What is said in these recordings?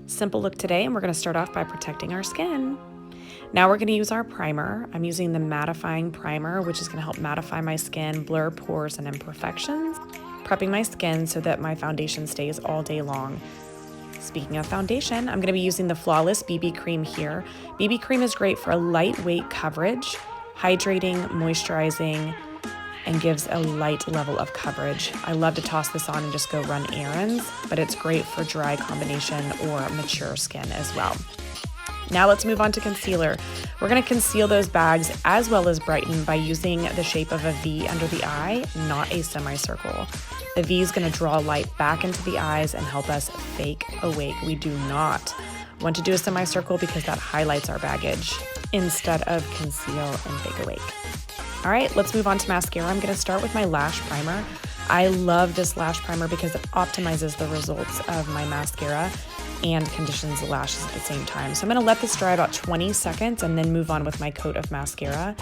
Simple look today, and we're going to start off by protecting our skin. Now we're going to use our primer. I'm using the mattifying primer, which is going to help mattify my skin, blur pores and imperfections, prepping my skin so that my foundation stays all day long. Speaking of foundation, I'm going to be using the Flawless BB Cream here. BB Cream is great for a lightweight coverage, hydrating, moisturizing, and gives a light level of coverage. I love to toss this on and just go run errands, but it's great for dry combination or mature skin as well. Now let's move on to concealer. We're gonna conceal those bags as well as brighten by using the shape of a V under the eye, not a semicircle. The V is gonna draw light back into the eyes and help us fake awake. We do not want to do a semicircle because that highlights our baggage instead of conceal and fake awake. All right, let's move on to mascara. I'm gonna start with my lash primer. I love this lash primer because it optimizes the results of my mascara and conditions the lashes at the same time. So I'm gonna let this dry about 20 seconds and then move on with my coat of mascara.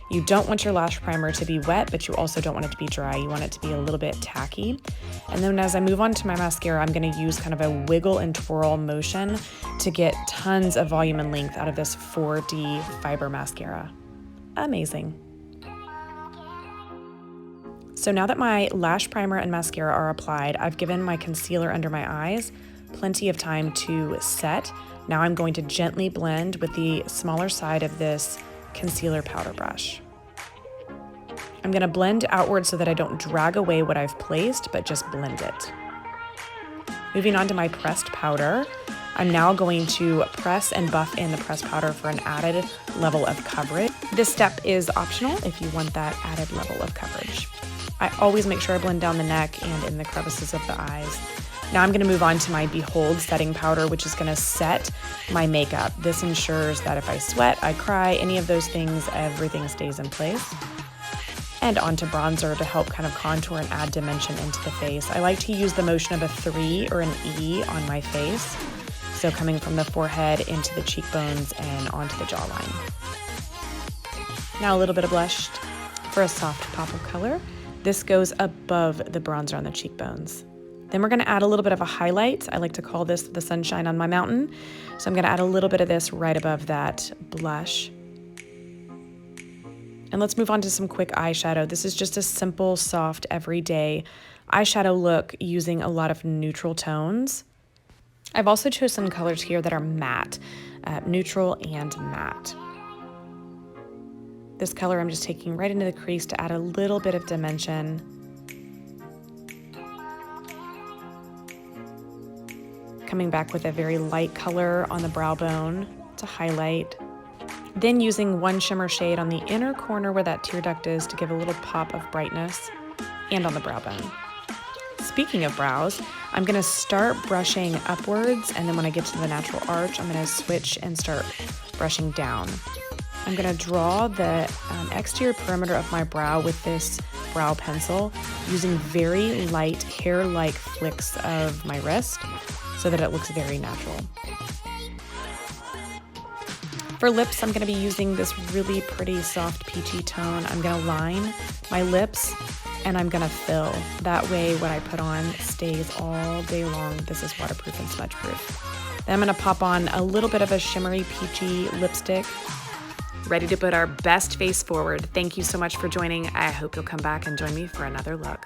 You don't want your lash primer to be wet, but you also don't want it to be dry. You want it to be a little bit tacky. And then as I move on to my mascara, I'm gonna use kind of a wiggle and twirl motion to get tons of volume and length out of this 4D fiber mascara. Amazing. So now that my lash primer and mascara are applied, I've given my concealer under my eyes plenty of time to set. Now I'm going to gently blend with the smaller side of this concealer powder brush. I'm going to blend outward so that I don't drag away what I've placed, but just blend it. Moving on to my pressed powder, I'm now going to press and buff in the pressed powder for an added level of coverage. This step is optional if you want that added level of coverage. I always make sure I blend down the neck and in the crevices of the eyes. Now I'm going to move on to my Behold setting powder, which is going to set my makeup. This ensures that if I sweat, I cry, any of those things, everything stays in place. And onto bronzer to help kind of contour and add dimension into the face. I like to use the motion of a 3 or an E on my face. So coming from the forehead into the cheekbones and onto the jawline. Now a little bit of blush for a soft pop of color. This goes above the bronzer on the cheekbones. Then we're gonna add a little bit of a highlight. I like to call this the sunshine on my mountain. So I'm gonna add a little bit of this right above that blush. And let's move on to some quick eyeshadow. This is just a simple, soft, everyday eyeshadow look using a lot of neutral tones. I've also chosen colors here that are matte, neutral and matte. This color I'm just taking right into the crease to add a little bit of dimension. Coming back with a very light color on the brow bone to highlight. Then using one shimmer shade on the inner corner where that tear duct is to give a little pop of brightness, and on the brow bone. Speaking of brows, I'm gonna start brushing upwards, and then when I get to the natural arch, I'm gonna switch and start brushing down. I'm gonna draw the exterior perimeter of my brow with this brow pencil using very light hair-like flicks of my wrist so that it looks very natural. For lips, I'm gonna be using this really pretty soft peachy tone. I'm gonna line my lips and I'm gonna fill. That way what I put on stays all day long. This is waterproof and smudge proof. Then I'm gonna pop on a little bit of a shimmery peachy lipstick. Ready to put our best face forward. Thank you so much for joining. I hope you'll come back and join me for another look.